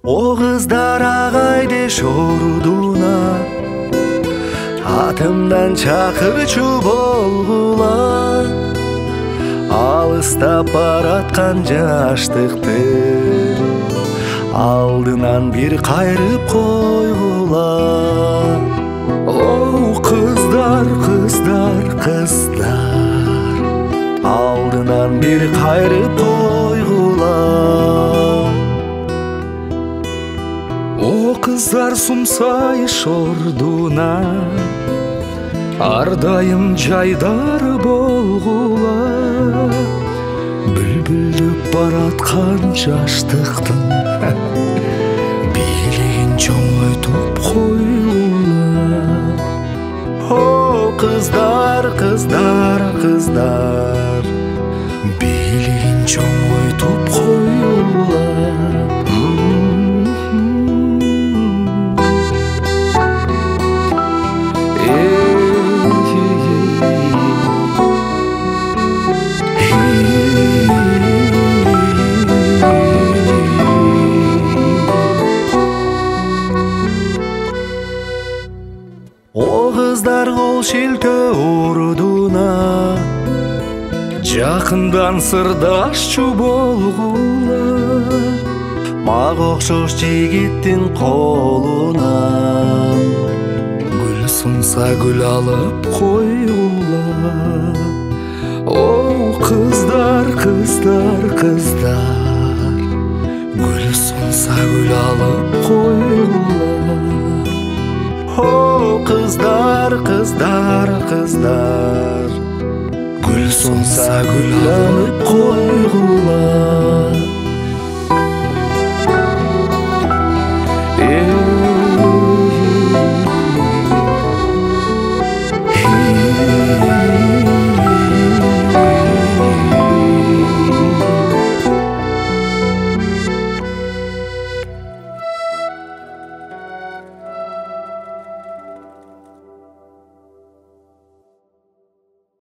O kızlar ağaydeş orduna, atımdan çakırçı bolgular. Alыстап бараткан жаштыкты алдынан bir кайрып койгула. О кыздар, кыздар, кыздар, алдынан bir кайрып койгула. О кыздар сумсайыш ордуна, ардайым жайдар болгула. Бүлбүлдүп бараткан жаштыктын бийлигин чоңойтуп койгула. О кыздар, кыздар, кыздар, бийлигин чоңойтуп койгула. O kızlar kol şiltö orduna, жакындан сырдашчу болгула. Мага окшош жигиттин колунан гүл сунса гүл алып койгула. О кыздар, кыздар, кыздар, гүл сунса гүл алып койгула. О kızlar, kızlar, kızlar, gül sunsa gül alıp